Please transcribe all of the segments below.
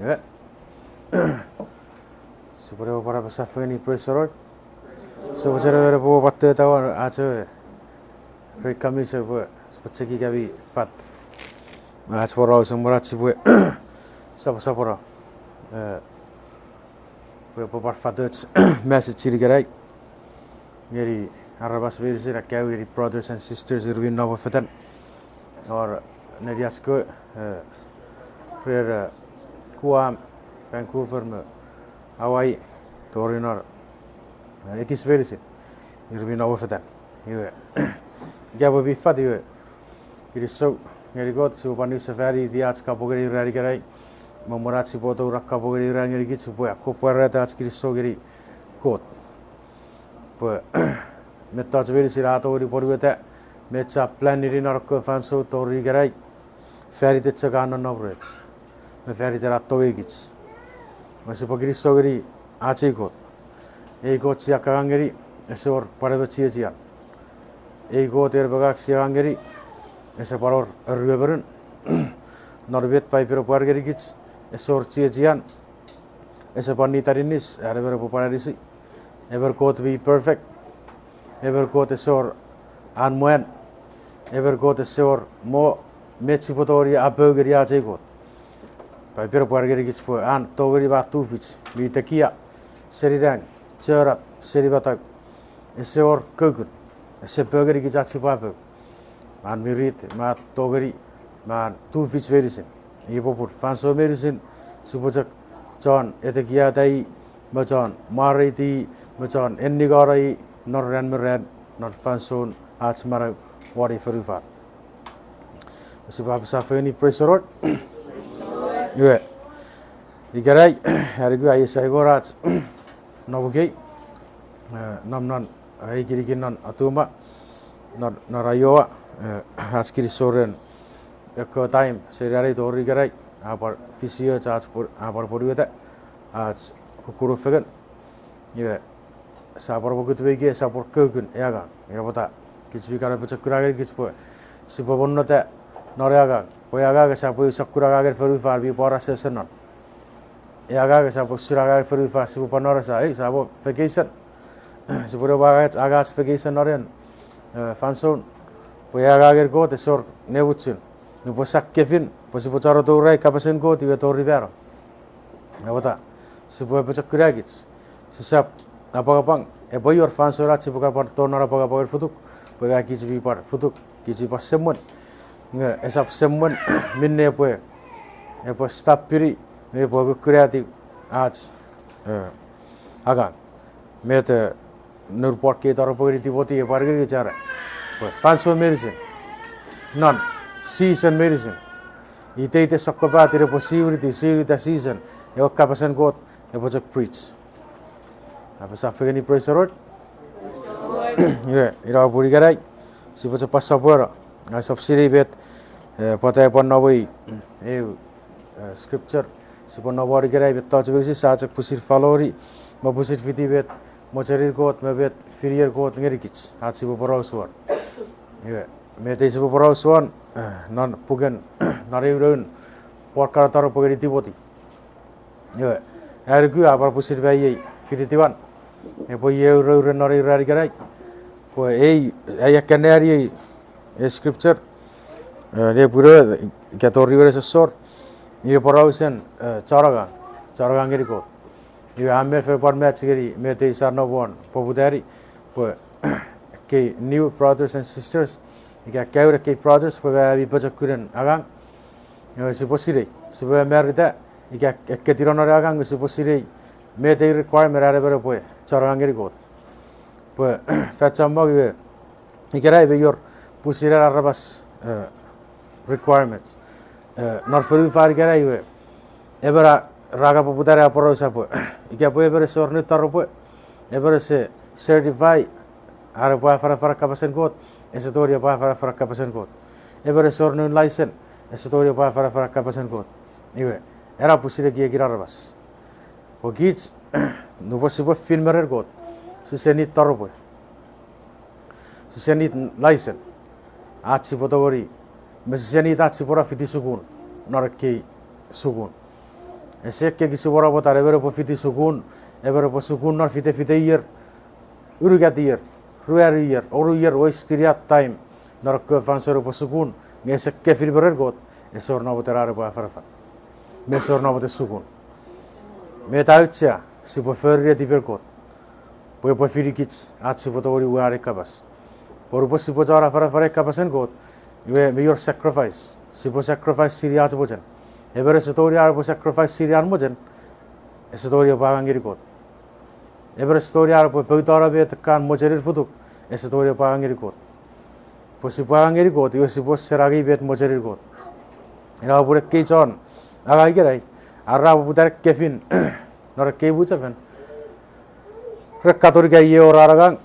Ya. Supaya para pesafir ini preseror. So cara po patte tahu aja. Kami kami sebuah seperti kami fat. Aja porau semua sebuah. Sapa porau. Por fathers message ciri gerai. Jadi arabas beri sih rakyat jadi brothers and sisters irwin nawa fatan. Or nediasko prayer Guam, Vancouver में Hawaii Toronto ekis beri sih irwin nawa fatan. Iwe क्या वो भी फट इवे ये so मेरी गोत से ऊपर न्यूज़ सफारी दिया आज का पोगरी रारी कराई ममरात से बहुत और रखा पोगरी रारी मेरी किच पोया को पर रहता आज की सो गिरी गोत पर मैं तो आज बेरी सिरात और रिपोर्ट हुआ था मैं चा प्लान निरी नरक फंसो तो री कराई फेरी ते चगाना नवरेज मैं फेरी ते रात तो गई किच मैं से पोगरी सो गिरी आज ही गोत सिया कांगेरी ऐसे और पढ़े बच्चे जिया एक गोत एर बगाक सियांगेरी ऐसे पारोर रुएबरन नॉर्वेट पाइपेरो पारगेरी किच ऐसे और चियाजियान ऐसे पानी तारिनिस एरेबरो पोपारिसी एवर गोत भी परफेक्ट एवर गोत ऐसे और आनमुएन एवर गोत ऐसे और मो मेची पोतोरी आबेगेरी आजे गोत पाइपेरो पारगेरी किच पो आन तोगेरी बातू फिच बीतकिया शरीरंग चरत शरीरबातक ऐसे और कगुन ऐसे बगेरी की जाची पापे मान मिरित मान तोगरी मान तू फिच मेरिसिन ये पोपुर फांसो मेरिसिन सुबोजक जॉन ऐसे किया ताई मचान मार रही थी मचान एन्नी गा रही नॉर फांसोन आज मारा वारी फरुफार सुबह साफे नी प्रेशरोड ये दिकराई यार गु आई साइगोराज नवुगे नमनन आई किरिकिनन अतुमा नरायोवा आज की सोरेन एक टाइम सेरारे दोरी कराई आपर फिसियो चार्ज पर आपर पड़ी था आज कुकुरु फेगन ये सापर बकुत बेगे सापर कगुन यागा ये बता किस भी कारण बच्चा कुरागे किस पर सुबह बनता नरेगा पोयागा के सापर सकुरागा के फरू फार भी पारा सेशन यागा के सापर सुरागा के फरू फार सुबह नरसा है सापर वेकेशन सुबह बागाच आगाच वेकेशन नरेन फांसन poyaga ger go te sor nebuchin no posak kevin posi pocharo to rai kapasen go ti to ribero nabota subo pochak kuragich sisap apagapang e boyor fansora chibuka par to nara pagapager futuk poga kichi par futuk kichi pas semon nge esap semon minne po e po stap piri me po kreativ आज aga mete nurport ke taro pogri tiboti e pargir ke chara फांसो medicine नन season medicine इते सक्कबा तिरे पो सिवरिती season यो कापासन गोत यो बजक preach अब साफेगनी प्रेसरोड ये इरा बुरी गराई सिबच पसपर आ सब्सिडी बेत पताय पर नबई ए स्क्रिप्चर सिप नबरी गराई बेत तजबेसी साचक पुसिर फलोरी म पुसिर फिती बेत मचरीर गोत म बेत फिरियर गोत ngerikic हासिबो बराउसवर ये मैं तो इस पर पढ़ा सुन नन पुगन नरेउरन पॉडकास्ट तारो पकड़ी थी बोती ये यार क्यों आप पुसिर भाई ये फिर तीवान ये पो ये उरन नरेउरारी कराई पो ये करने यार ये स्क्रिप्चर ये पूरे क्या तो रिवर से सोर ये पढ़ा उसन चारागांग के रिको ये हमें फिर पर मैच करी मैं तो इस आर वन पपुदारी पो के new brothers and sisters इका क्या के brothers पगा अभी बच्चा कुरन आगांग ऐसे पोसिरे सुबह मेरे इका के तिरोना आगांग ऐसे पोसिरे मैं तो require मेरा रे बरे पोए चारांगे रिकोट पोए फैचम्बा ये इका रे Beyor पोसिरे आरबास requirements not for far इका रे ये एबरा रागा पपुतारे अपरो सापो इका पोए एबरे सोरने तारो पोए एबरे से certify Ara pa para kapasen kot, esatoria pa para kapasen kot. Ever sorno license, esatoria pa para kapasen kot. Iwe, era pusire kia girarabas. Pogich, no possible filmer kot. Susenit taropo. Susenit license. Achi potogori. Mesenit achi pora fiti sugun. Naraki sugun. Esekke kisi wara botar evere po fiti sukun, evere po sukun nor fite fite year, urugat year, ruer year, oru year ois tiriat time, nor ke fansero po sukun, ngesekke fil berer got, esor na boterare po afarafan. Mesor na bote sukun. Me tautsia, si po ferre di bergot. Po firikits, at si po tori uare kabas. Por po si po jara farafare kabasen got, me your sacrifice, si po sacrifice siria bojen. Evere story ar po sacrifice sirian mojen, story pagangiri got. Evere story ar po peutara bet kan mojerir futuk, story pagangiri got. Po si pagangiri got, yo si po seragi bet mojerir got. Ina pure keichon, agai gerai, arra po dar kefin, nor kebu chafen. Rekkatori kai ye oraragang,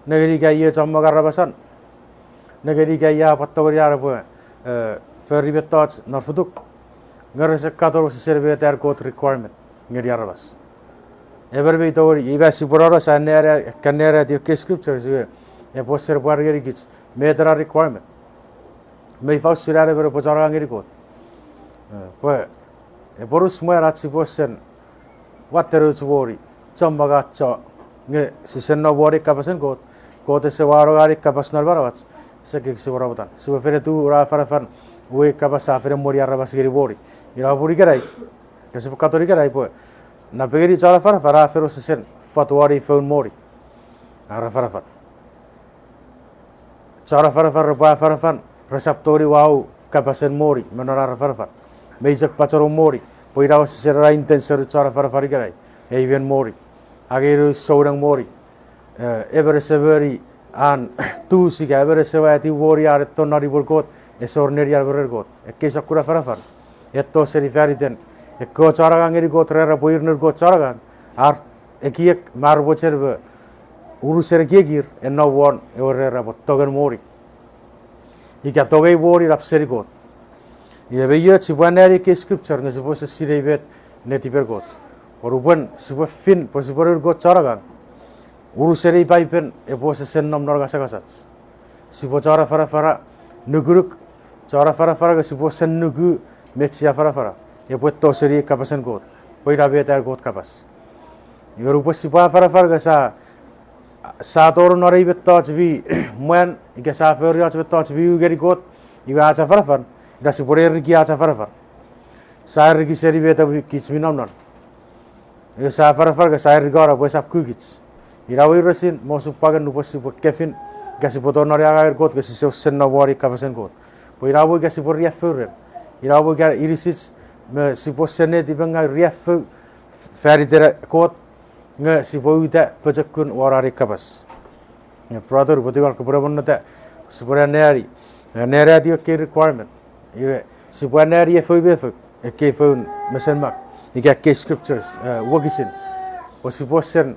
negeri kai ye chammagar rabasan, negeri kai ya pattori ar po ferry betats nor futuk. Ngare sekkator si serve ter got requirement ngeri arabas. Ever be tori iba si porara sanere kanere di ke scriptures e poster bargeri kits metra requirement. Me faus sirare ver pozara ngeri got. Po e borus mo ratsi posen wateru chwori chambaga cha nge si senno bori kapasen got se waro gari kapas nal barawats se ke si borabutan si fere tu ura farafan we kapasa fere mori arabas geri bori ira bori gerai ke se katori gerai po na pegeri chala fara fero se sen fatwari phone mori ara farafan cara farafan reseptori wau kapasen mori menora farafan meijak pacharo mori poira se serra intenser cara farafari gerai even mori ageru sourang mori every severi an tu siga every sevati warrior to nari borgot esor neriar borgot ekki sakura farafar etto seri feriten ekko charagang eri got rera boirner got charagang ar ekiek mar bocher uruser gegir enno won eurera bottogen mori ika togei bori rapseri got ye beyo chibaneri ke scripture nge supose sirebet neti bergot oruban sibo fin posibor got charagang uruseri paipen e pose sennom norga sagasats sibo chara fara nuguruk chara fara ga sibo sen nugu mechia fara e potto seri kapasen got poira beta got kapas yorupo siba fara ga sa tor norei betto chbi moan ike sa ferio chbetto chbi ugeri got iwa cha fara da sibore rigi acha fara sa rigi seri beta kichmi non e sa fara ga sa rigora po sap kugits irawi resin mo supagan no posi kefin gasi poto noriaga got gasi sen no wari kapasen got po irawi gasi por ria furren irawi ga irisis me si posene dibenga ria fu feridere got nge si boita pejekun warari kapas ne brother botigal ko probonnata sibora neri neri dio ke requirement ye sibora neri fu be fu ke fu mesen mak ika ke scriptures wogisin o si posen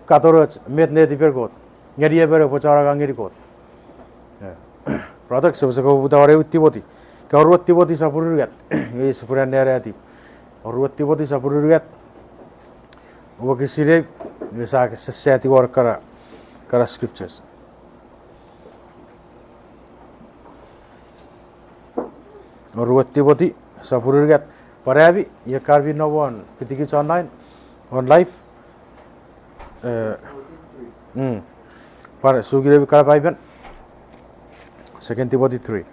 katorot met ne dibergot ngeri ebere pochara gangeri got product sebse ko budare uttiboti ka uttiboti sapurugat ye sipura nerati uttiboti sapurugat wogisire yesa ke seti work kara scriptures uttiboti sapurugat parabi ye karbi no one kitiki online on live para sugire kala paiben second tiboti 3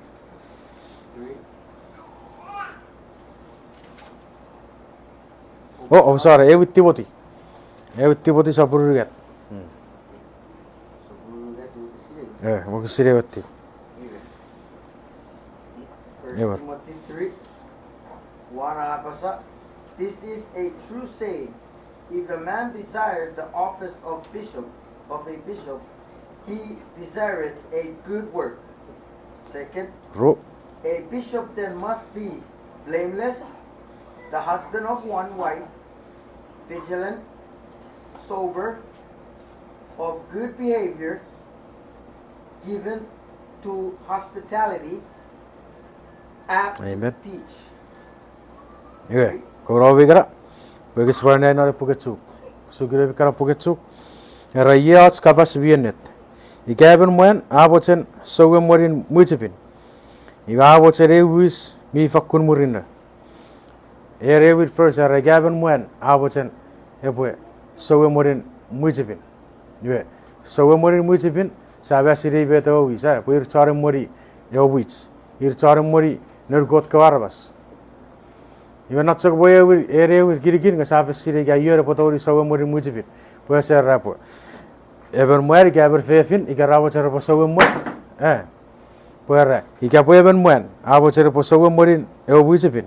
oh sorry e tiboti sapurugat mo kisire otti First Timothy 3 1 This is a true saying. If a man desire the office of a bishop, he desireth a good work. Second, a bishop then must be blameless, the husband of one wife, vigilant, sober, of good behavior, given to hospitality, apt to teach. Okay, Korovigara. Wegis varne nare pugetsuk. Sugire vikara pugetsuk. Rayats kapas viennet. Ikaben moen abochen sowe morin muchipin. Iwa abochen rewis mi fakun murinna. with first are gaben when abochen epwe so morin muchipin yue so morin muchipin sabe siri beto wisa puir chare mori yowich ir chare mori nergot kawarabas you not so boy with area with girigin ga sabe siri ga yore potori so morin muchipin puir ser rapo eber moer gaber fefin igarabo chare po so mor puir ikapo eben mwen abo chare po so morin yowichipin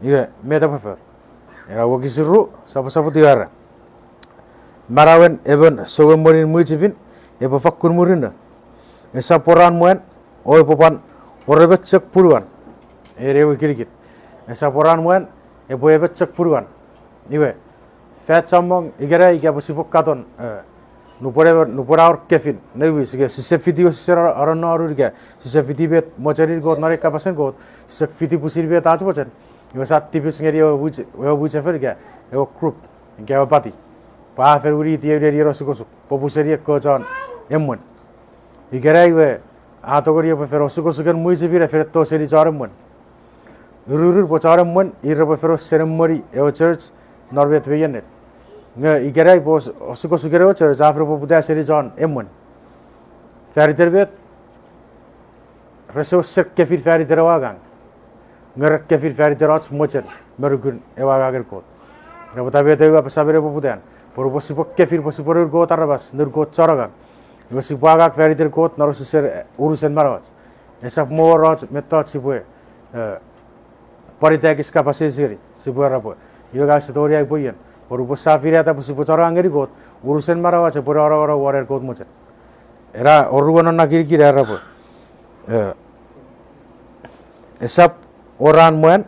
iya meta prefer era wogi siru sapa tiara Manawen eben sowe morin muicipin eba fakkun murinda esa poran muen oi popan orebet cek puruan erewe kirikit esa poran muen ebo ebet cek puruan iwe fet chamong igera iga posipok katon nupora or kefin newi sige sisefiti sisera aron arur ga sisefiti bet mocharir got nare kapasen got sisefiti pusir bet aj bochen iwe sat tipis ngeri o buche fer ga o group ga pati pa fer uri tie ri ro sukosuk popuseri ko jon emmon igera iwe atogori po fer sukosuken muiche bire fer to seri jaremmon urur po jaremmon irre po fer ceremony e church norbet beyenet nga igera po sukosugero church afro po puta seri jon emmon fer terbet resource kefir fer terwagang ngerak kefir fer terot mochen merugun ewagar ko rabata bete ga sabere po putan por posipok kefir posipor go tarabas nurgo charaga gosipaga fer ter kot naroser urusen marawat esap morot metot sipue parita kiska pasesiri sipuara po yoga storia ipoyen por posafira ta posipo charangeri got urusen marawat se por ora warer kot mochen era orugono na kirkira era po esap oran muen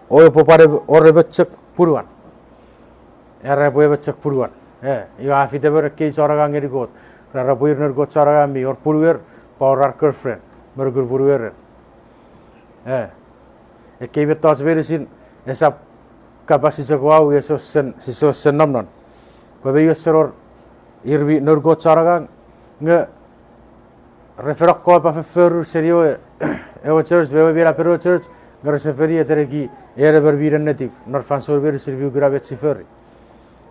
oy popare orebetchek puruan era boyebetchek puruan yo afite ber ke charaga ngeri got rara boyner got charaga mi or puruer power girlfriend mergur puruer e ke betos berisin esap kapasi jagwau siso sen namnon ko be yoseror irbi nergot charaga nge referak ko pa fer serio e church be bera pero church gar seferi etereki ere berbiren netik nor fansor ber sirviu gravet siferi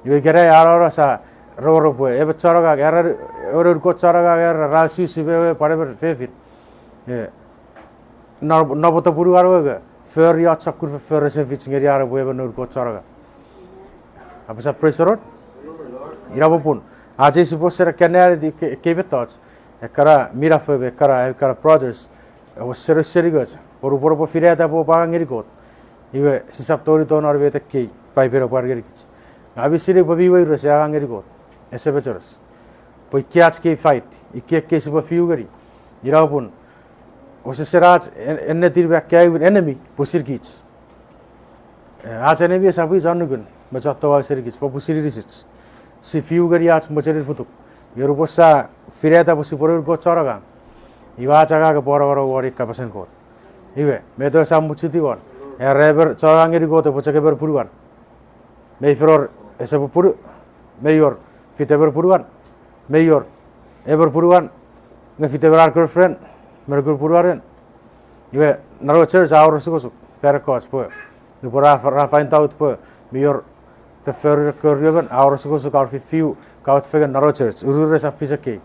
yo gera ara sa ro po e becharaga era oro ko charaga era rasu sibe pare ber fefit no boto puru aro ga fer ya chakur fer sefit ngeri ara bo e nor ko charaga apa sa pressure irabo pun aje supposera kenare di ke betots ekara mirafe ekara brothers was seri gots por po fireta po pangeri got iwe sisap tori to nor bete ke pai pero pargeri kich abisire babi wai rose angeri got ese bechoros po kiach ke fight ikke suba fiu gari irapun ose serat enne tirba kai enemy pusir kich achane bi sabu janugun machato wa seri kich po pusiri risich si fiu gari ach mocherir futuk yoru posa fireta posi porur got charaga iwa chaga ke boro wari kapasen got iwe medo samuchiti gon reber charangeri got pochake ber puruan meifor ese puru mayor fiteber puruan mayor ever puruan nge fiteber girlfriend mergur puruaren iwe naro church aur sukosuk per coach po du pora rafain taut po mayor the fer kuryogan aur sukosuk aur fiu kaut fegen naro church urure sa fisake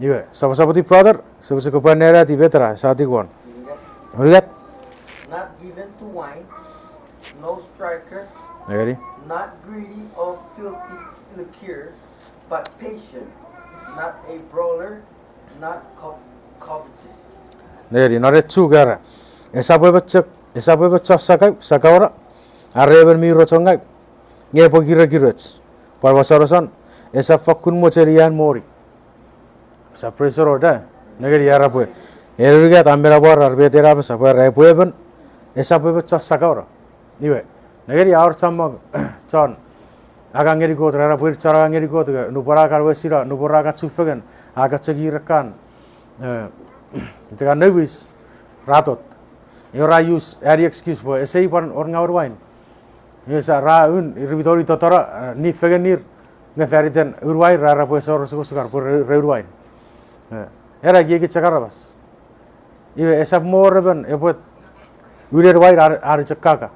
iwe sabasabati brother sabasako panera di betra sati gon ulihat not given to wine, no striker, negeri not greedy of filthy liquor, but patient, not a brawler, not covetous. negeri nare chugara esa bebecek sakawara areber mi rochongai nge pogira girach parwasarasan esa fakun mocherian mori sa pressure order negeri yara po eruga tambera bor arbe tera pa sabar repo eben esa bebecek sakawara niwe negeri aur chamma chon agangeri got rara puir charangeri got nupara karwesira nupara ka chufegen aga chegi rekan itekan newis ratot yora use area excuse for sei pan or ngaur wine yesa raun irbitori totara ni fegenir nge feriten urwai rara puesor sukar pur reurwain era gigi chakara bas iwe esap morben epot ulir wain ar cekaka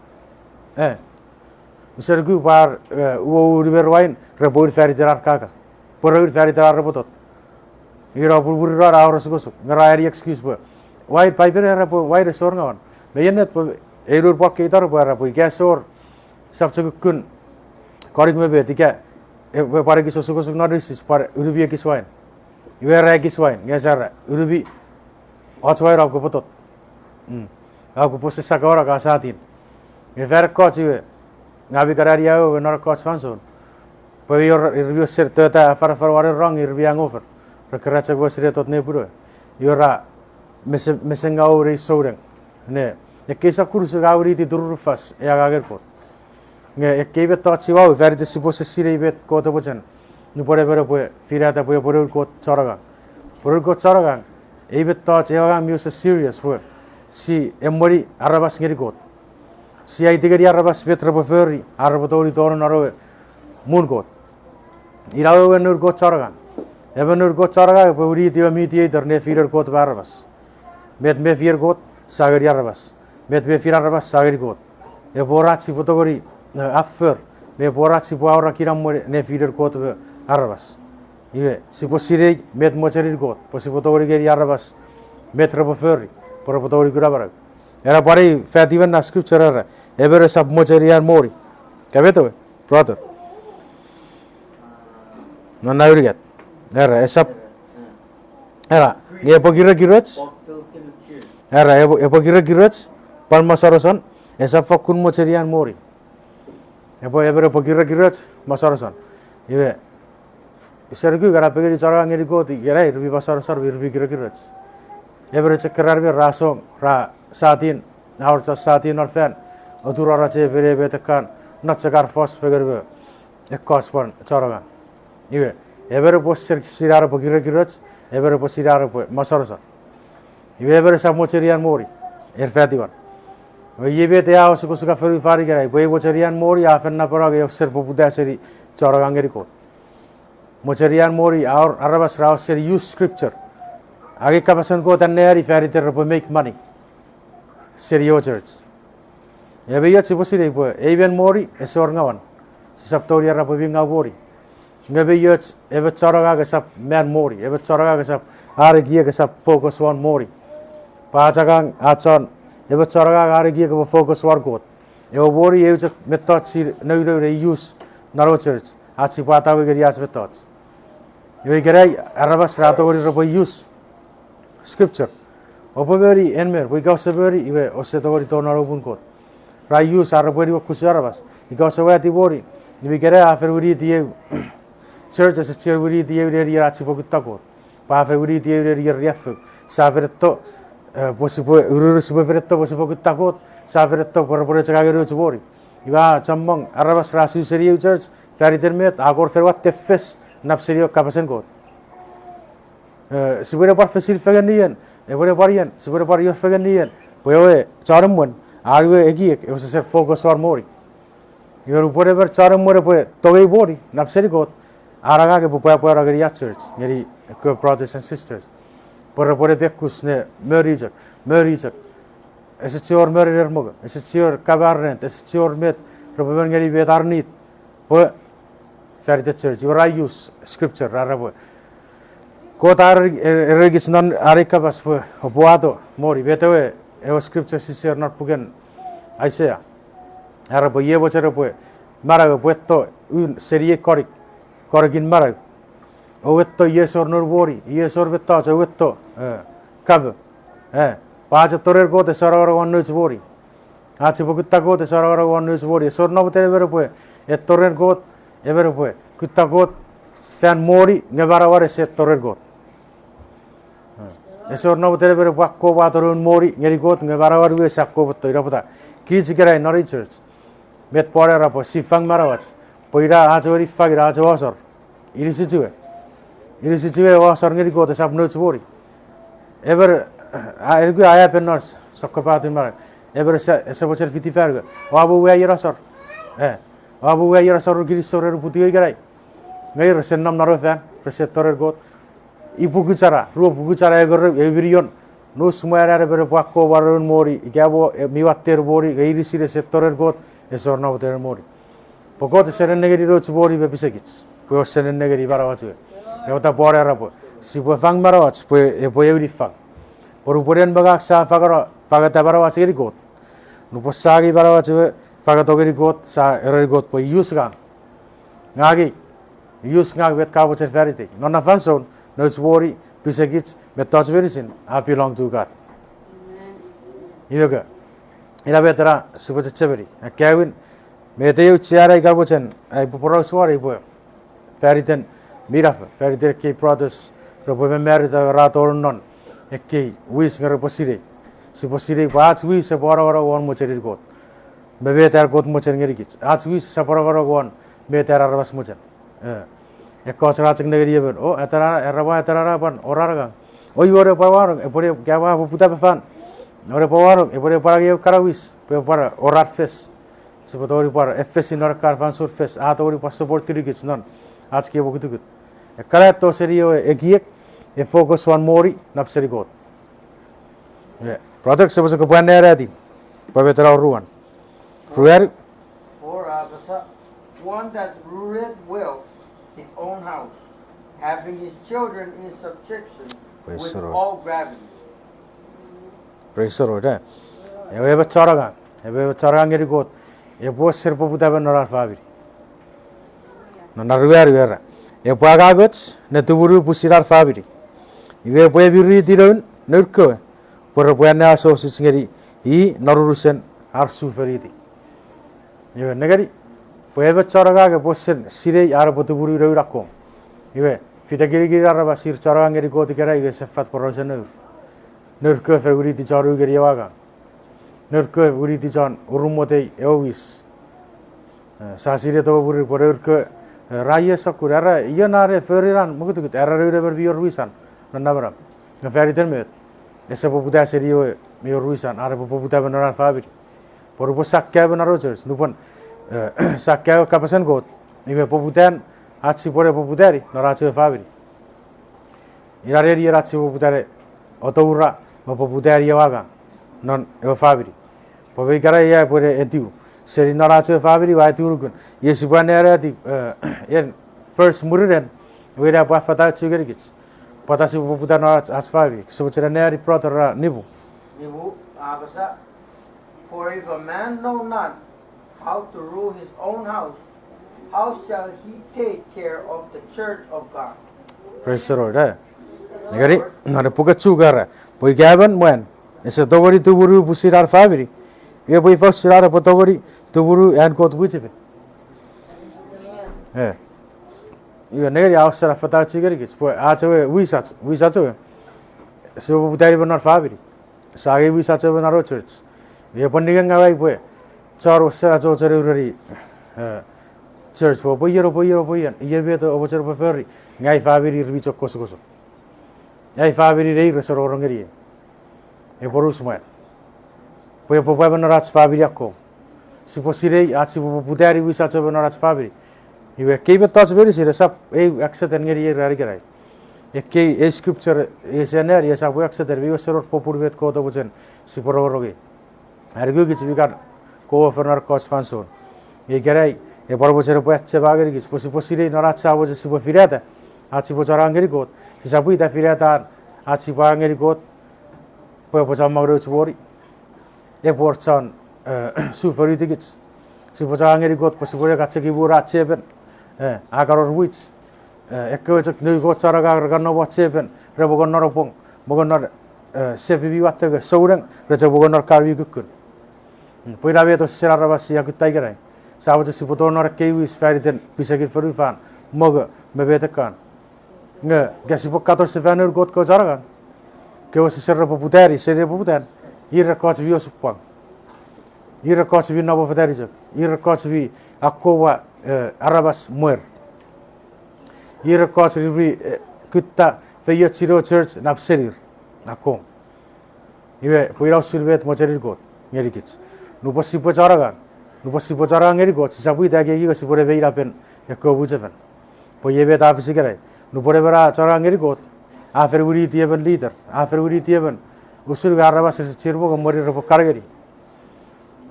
misal gu par ulir wain reboir feri terar kaka poroir feri terar rebotot ira buru ra auras gosuk ngara eri excuse bu wai piper era bu wai resor ngawan meyenet bu erur pak itar bu era bu gasor sabcuk kun korik mebe tika pare kiso suk nadisis par urubi kiswain iwera kiswain ngasara urubi otwai ra gopotot aku pose sakora ka satin ngever kochiwe ngabi kararia o nor koch fanson pa yor review ser tata far ware wrong review over rekeracha go sire tot ne puro yora mesenga ori soureng ne kesa kursu gauri ti durfas ya gager pot nge kebe to chiwa ver de supose sire bet ko to bochen nu pore pore firata pore ko charaga ebet to chiwa muse serious po si emori arabas ngeri got si ai tigeri arabas betra boferi arabotori tono naro mun got irawe nur got charaga ebenur got charaga puri tiu miti terne firer got arabas me fier got sageri arabas me fier arabas sageri got e boratsi potogori affer me boratsi poara kiram ne firer got arabas iwe si posire met mocherir got posi potogori geri arabas metra boferi por potogori gurabara era pare fativen na scripture era evere sab mocherian mori kabeto brother no naurigat era esap era ye pogira girach era e pogira girach parmasarasan esap fakun mocherian mori evere pogira girach masarasan iwe isergu gara pegeri chara ngeri goti gerai rubi basarasar rubi gira girach evere chekrar be raso ra satin our satin or fan odura rache vere betekan nachakar first figure be ekos pan charaga iwe evere posser sirar pogira girach evere posirar masarasa iwe evere samocherian mori erfatiwan yebe te aos kusuka feru fari gerai boy mocherian mori afenna paraga yokser popuda seri charaga ngeri ko mocherian mori our arabas raos ser use scripture आगे का पसंद को तन्ने यारी फेरी तेरे पर make money serio church ya be yat sipo sire po even mori esor ngawan sap tori ra po binga bori ngabe yat ebe charaga ga sap man mori ebe charaga ga sap are gie ga sap focus on mori pa chagang achon ebe charaga ga are gie ga focus war got e bori e chak metot sir no use naro church achi pata we gari as metot ye gerai arabas rato gori ro use scripture opaveri enmer we go severi iwe osetori tonaro bunkot rayu saraberi kusarabas igosawati bori ni gere aferuri die church as chururi die ri rachi pokutako pa aferuri die ri ref saveretto posibo ururus beveretto posibo kutakot saveretto porpore chagagero chbori iba chammang arabas rasu serio church taritermet agor ferwat tefes napserio kapasen kot sibere par fesil feganian evere parian sibere par yo feganian poe charamon arwe egi e se focus or mori yor upore ver charam more poe togei bori napseri got araga ke poe poe agari ya church ngeri brothers and sisters por bekus ne merijak es chor merir mog es chor kabarnet es chor met roben ngeri betarnit poe ferite church your use scripture rarabo Kotar regis non arika bas boado mori betewe e scripture sincere not pugen Isaiah ara bo ye bochero po mara puesto un serie korigin mara o vetto yesor nor bori yesor vetto cha vetto kab paja torer go te saror onno bori achi bogutta go te saror onno bori sor no botere vero po e torer go e vero po kutta go fan mori ngabara ware se torer go esor no botere vero bakko batorun mori ngeri got ngabara ware we sakko botto irapota ki jigera nori church met pore ra po sifang marawach poira ajori fagira ajwasor irisijuwe wasor ngeri got sapno chbori ever ergu aya penors sokkapatin mar ever ese bocher 55 wabu we yerasor wabu we yerasor girisorer puti gerai ngai senam naro fan preceptorer got ibu gucara egor evirion no semua ada ber pakko warun mori igabo miwatter bori gairi sire sektorer got esorna boter mori pokot seren negeri ro chbori be bisegits po seren negeri barawatu yota bore arapo si po fang barawat po e po euri fang poru poren bagak sa fagara fagata barawat geri got no po sagi barawat fagato geri got sa eri got po use gang ngagi use ngag bet kabo cher ferite nonna fanson no chbori bisegits bet touch verisin I belong to God yoga ila betara subat cheberi Kevin meteu chiara garbochen ai poporo swari po feriten miraf ferite ke brothers robo merita rator non ekki wis ngar posire si posire bach wis se bora won mocherir got bebe tar got mocher ngeri kits ach wis se bora won be tar arabas mocher ekko sara ching negeri ben o etara eraba etara ban orarga oi ore pawar epore gawa puta pefan ore pawar epore paragi karawis pe para orar fes sebetori para fs inor karfan sur fes atori passport tirigits non आज के बोकिtu gut ekara to serio egiek e focus one mori napseri got product sebasa ke banera di pabetra ruan ruer For one that ruleth well his own house, having his children in subjection with all gravity. Praise the Lord. Ebe charaga ngeri got e bo serpo puta ben norar fabi na ruer ruer e paga got ne tuburu pusirar fabi ibe bo biri diron nurko por bo na so singeri I narurusen arsu feriti ibe negari Puebe charaga ke bosen sire ara potuburu ro rakom ibe fitagiri gira araba sir charaga ngeri got kera ibe sefat porosen nurko feguri ti charu geri waga nurko guri ti jan urumote eowis sasire to buri porurko raya sakurara ionare feriran mugutu era re ber bior wisan nabram na feriten met ese poputa serio mior wisan ara poputa benaran fabi porupo sakya benaro church nupon sakya kapasan got ibe poputan atsi pore poputari narache fabi irare ri rache poputare otoura ma poputari waga non e fabi pobe gara ya pore etiu seri narache fabi wa turukun yesibane ara di en first muriren wera pa fata chugerigits patasi poputar narache asfabi sochera neri protora nibu Abasa, for if a man know not how to rule his own house, how shall he take care of the church of God? Praise the Lord. Negari nare puka chugara poi gaban mwen ese togori tuburu pusirar fabri e poi fasirar potogori tuburu and kot buchipe ibe negari awsara fata chigari gits poi achewe wisat so budari benar fabri sage wisat benar church e pandigan ngai poi charo sa cho cheruri church po yer beto obocher po ferri ngai fabri richo koso ai fabri rei resoro rongeri e porus mai poi po benar fabri akko si posirei atsi po budari wisat benar fabri ibe kebe touch very serious up e accept ngeri rari garai Ekki e scripture esener yesa bu akseter bi oseror popurvet ko to buchen si pororoge argu gits bigar ko ofernor coach fanson e garai e porbocher po atche bageri gits posire noratsa boje si po firata achi po charangeri got si sabu ita firata achi bageri got po po chamagro chbori e porchon su feriti gits si po charangeri got posibore gatche ki bu ratche ben agaror wits ekko chak nei go charaga garno bache ben rebogon noropong bogon sebi watte ge sourang reja bogon karwi gukun poira be to serara basi akutai garai sawo se sipoto nor kewi spariten bisagir ferufan mog mebete kan nge gasipo 14 vanur got ko charaga ke o serra poputari sere poputan ira coach vi osupang ira coach vi nobo fatari jak ira coach vi akwa arabas muer ira coach vi kutta feyo chiro church napserir akom ibe poira silvet mocherir got ngerikits nupasipo charaga ngeri got sabu ida ge gi sipore beira pen ekko bujeven poyebe ta pisigarai nupore bera charaga ngeri got afer uri tieben leader afer uri tieben usul garabas cirbo gomori ropo kargeri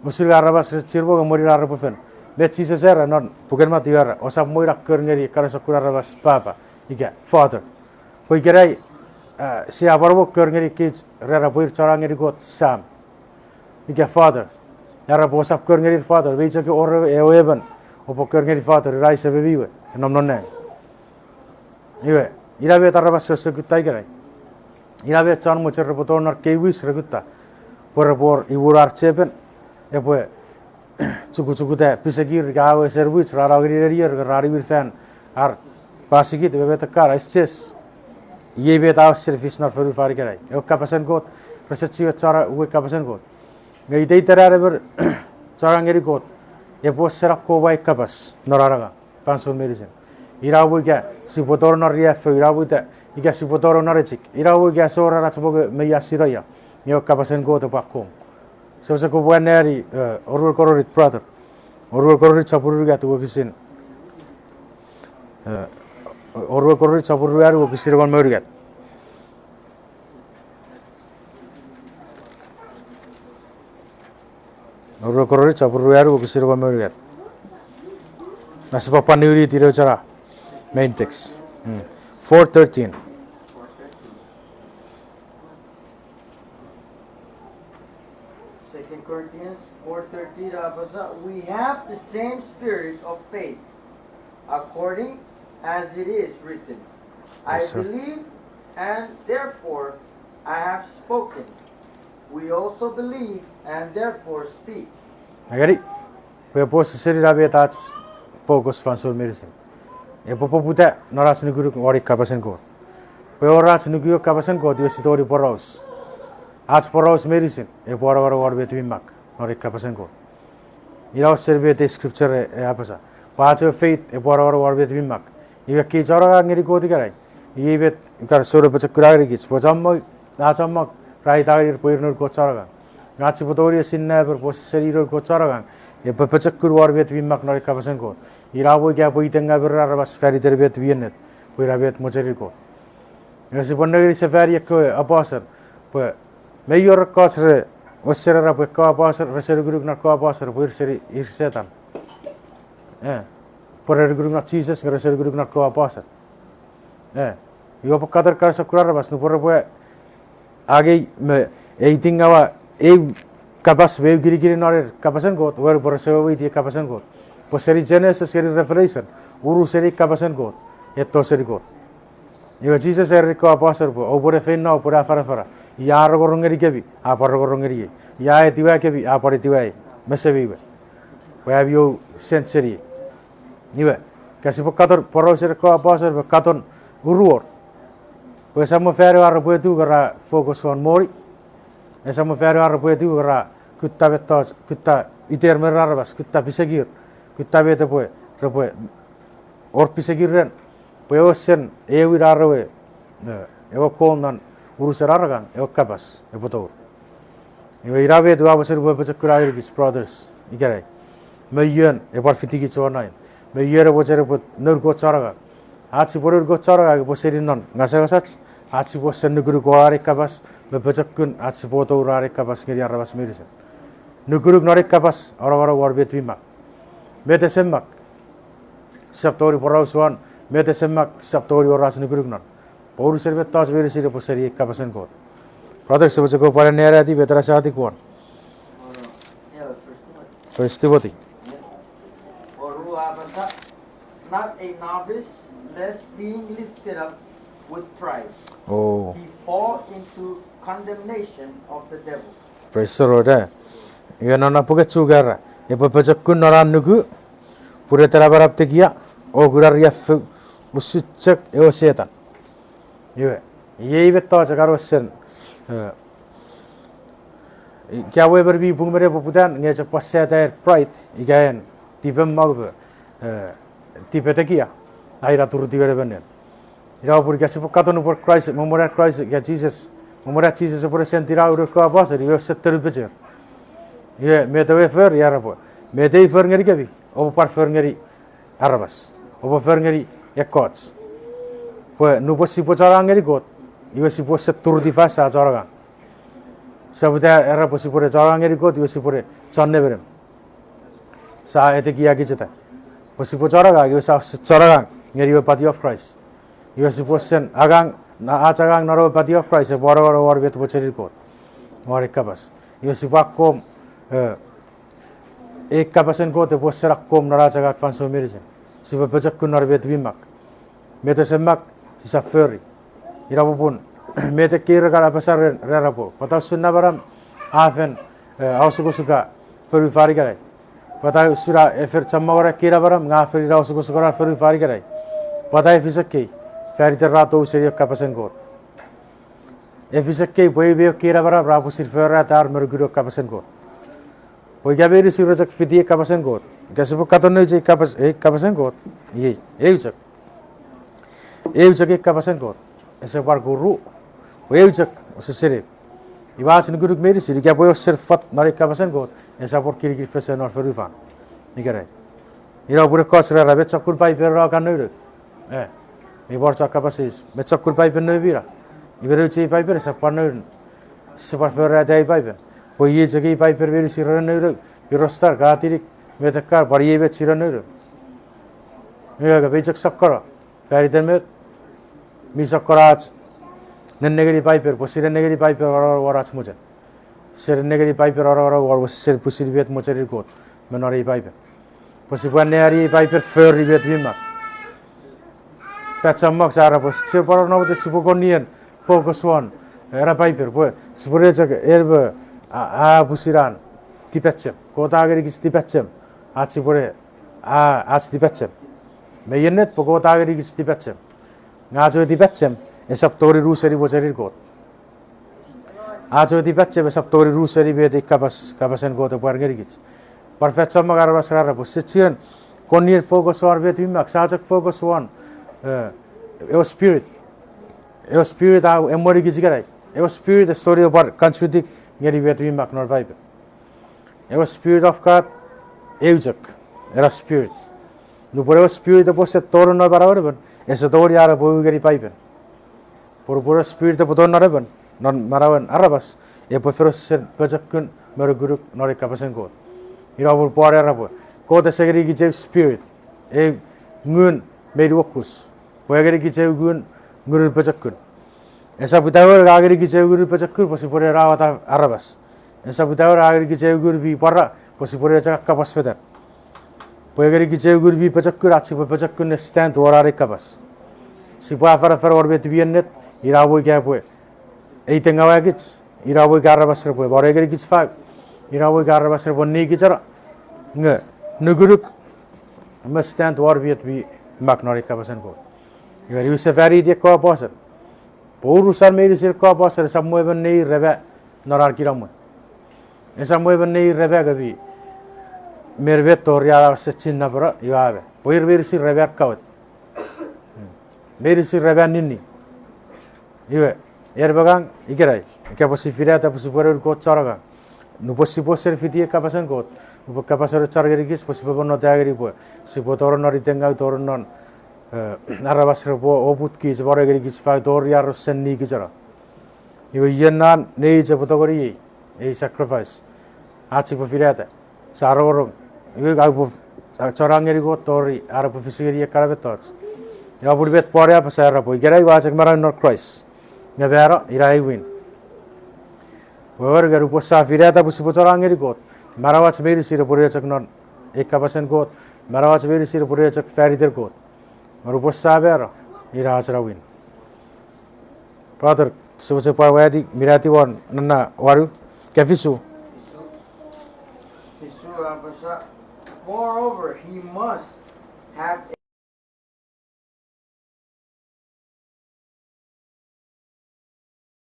usul garabas cirbo gomori ropo fen let Jesus era non bukan mati era osap moira kerngeri kara sakura rabas papa ika father poi gerai si abarbo kerngeri kids rera poir charangeri got sam ika father era bosap kerngeri father beja ke orre ewen opo kerngeri father raisa bebiwe nom non neng iwe irabe tarabas sesukutai gerai irabe chan mocher repotonar kewis regutta por iburar chepen epoe cukup teh pisagir gawe servis rari fan ar pasigit bebe tekar isches ye bet awas servis nar feru fari kerai eu kapasen got research cara uwe kapasen got ngai dei terare ber cara ngeri got e pos serak ko bai kapas noraraga pansul medicine irabu ga si botor nar ria fe irabu ta iga si botor nar chik irabu ga sora ratboge meya siraya eu kapasen got pakom so ko buaneri orur kororit brother orur kororit sapuru ga tu kisin orur kororit sapuru ga ru kisir gon mer ga orur kororit sapuru ga ru kisir gon mer ga nasib papa niuri tiro cara main text 4:13 2 Corinthians 4:13, we have the same spirit of faith, according as it is written. Yes, I believe, and therefore I have spoken. We also believe, and therefore speak. agari pepos seri rabe tats focus fansul medicine e popo puta noras nuguru ori kapasen ko peoras nugio kapasen ko dio sitori poros आज poros medicine e bora war between mak nori kapasen ko ira serve te scripture e apasa pacho faith e bora war between mak iga ki chora ngiri ko digarai i bet kar soro pacha kuragri kis pojamma achamma rai tagir poirnur ko chara ngachi potori sinna per pos serir ko chara e pacha kur war between mak nori kapasen ko ira bo kya poi tenga berra bas feri ter bet bienet poira bet mocheri ko ngasi ponnagiri safari ko apasar pe mayor kosre wasera pe ko apasar reseri guru na ko apasar poir seri irsetan porer guru na Jesus reseri guru na ko apasar yo pakadar kar sakura bas no por po age me eiting awa e kapas ve giri nore kapasan got wer por sewa wi kapasan got po seri genesis seri revelation uru seri kapasan got etto seri got yo Jesus seri ko apasar po opore fenna opore afara yar gorongeri kebi apar gorongeri ya etiwa kebi apar etiwa mesebi we have you century niwe kasi pokator poroser ko apasar katon uruor pues samo fero ar poetu gara focus on mori esamo fero ar poetu gara kutta betos kutta iter merarbas kutta pisagir kutta bete poe repoe or pisagirren poeosen ewirarwe ewo konan urusararagan ewo kapas epotor ewo irabe tu abasir poe pechakurair gis brothers igare meyen epar fitigi chonai meyere bochere pot nurgo charaga aci porur go charaga boseri non ngasasach aci bosen nuguru go are kapas bepechakun aci boto urare kapas ngeri arabas medicine nuguru nore kapas ora war betwima metesemak saptori poroswan metesemak saptori oras nuguru non poru serbe tas medicine boseri kapasen go product se bocego para nera di betara sati kon First Timothy not a novice, lest being lifted up with pride, oh he fall into condemnation of the devil. praise the Lord ye nana puge chugara ye pepechakun noran nugu pure tera barapte kiya o gurar ya usuchak eo setan ye betto chakaro sen kya we berbi bung mere popudan nge chak paseta pride igain tipem mag tipete kia aira turuti gere benen ira por kasi pokato no por Christ memorial Christ ya Jesus memorial Jesus por sentira ur ko abas ri setter bejer ye mete fer ya rabo mete fer ngeri kebi o par fer ngeri arabas o fer ngeri ekots po no posi po cara ngeri got iwe si po settur di fasa cara Sabuta era posipore charangeri kot yosipore channe berem. Sa ete kia kicheta. Posipo charaga yo sa charaga ngeri party of Christ. Yosiposen agang na achagang naro party of Christ boro boro war bet bocherir kot. War ekabas. Yosipak kom ek kapasen kot boserak kom nara chagak fanso merisen. Sipa pejak kun narbet bimak. Mete semak sisa ferry. Irapupun mete kira kara pasar rerapo. Pata sunna baram afen ausuko suka ferry fari karai. Pata sura efer chamma ora kira baram nga ferry ausuko suka ferry fari karai. Pata efisake ferry ter rato useri kapasen kot. Efisake boy be kira baram rapo sir ferra tar merguro kapasen kot. Boy gaberi sura jak fiti kapasen kot. Gasipo katonne je kapasen kot. Ye eujak. Eujak kapasen kot. Ese par guru. Eujak usere. Ibas in guruk meri siri kya boy sir fat mari kapasen kot. Esa por kiri fesen or ferufan. Nikare. Ira pure kosra rabe chakur pai per ra kanur. Mi bor chak kapasis. Me chakur pai per no bira. Ibero chi pai per sa panur. Super ferra dai pai per. Boy ye jagi pai per veri sir no. Birostar gatirik metakar bariye be sir no. Mega bejak sakkara. Feriden met mi sakkarach nennegeri piper posire negeri piper warach mujan ser negeri piper war ser pusir bet mocherir kot menori piper posibuan neari piper fer bet bimak kachamak sara pos se por no de sibukonian focus one era piper po sibure jak erbe a pusiran tipachem kota ageri kis tipachem achibure ach tipachem meyenet pokota ageri kis tipachem ngajo tipachem esap tori ruseri bocherir kot ajo tipachem esap tori ruseri bet kapasen kot pargeri kis perfect chamma garba sara po sechian konir focus or bet bimak sajak focus one your spirit a emori kis garai your spirit the story about contributing ngeri bet bimak nor vibe your spirit of God eujak era spirit no por spirit the post toro no barabar ban ese tori ara boy gari pipe por spirit the poton naraban non marawan arabas e preferos ser pajakun mer guru nore kapasen ko ira por por arabo ko the segri ki spirit e ngun made wokus boy gari ki gun guru pajakun esa butawar agari ki guru pajakun posi por rawata arabas esa butawar agari ki guru bi parra posi por chak kapas pedar Poegeri ki guru bi pajakkur achi pajakkun ne stand warare kabas sipa fara orbet biennet iraboy kya poe eitenga wagich iraboy garra basre poe boregeri ki fa iraboy garra basre bonni ki chara nge nuguruk must stand orbet bi maknori kabasan ko you use a very de ko poser poru sar meri sir ko poser sammoy ban nei rebe norar kiram esa moy ban nei rebe gabi merbe torya se chinna para yaave poir versi rebe kawat versi rebe ninni iwe erbagang igerai ke posi firata posi porur ko charaga nu posi poser fitie kapasan ko nu kapasar chargeri kis posi bono tageri po si botor nori tenga tor non arabasre po obut ki se boregeri kis fa torya senni ki chara iwe yennan nei je botogori ei sacrifice achi po firata sarorong iwe gabu charangeri go tori arabu fisigeri karabe tots ya burbet pore apa sara po gerai wajak maran nor Christ ngabera irai win wewer garu po sa firata po sipo charangeri go marawach meri sir pore chak non ek kapasen go marawach meri sir pore chak farider go marupo sa bera ira achra win brother sipo chak pawadi mirati won nanna waru kafisu moreover, he must have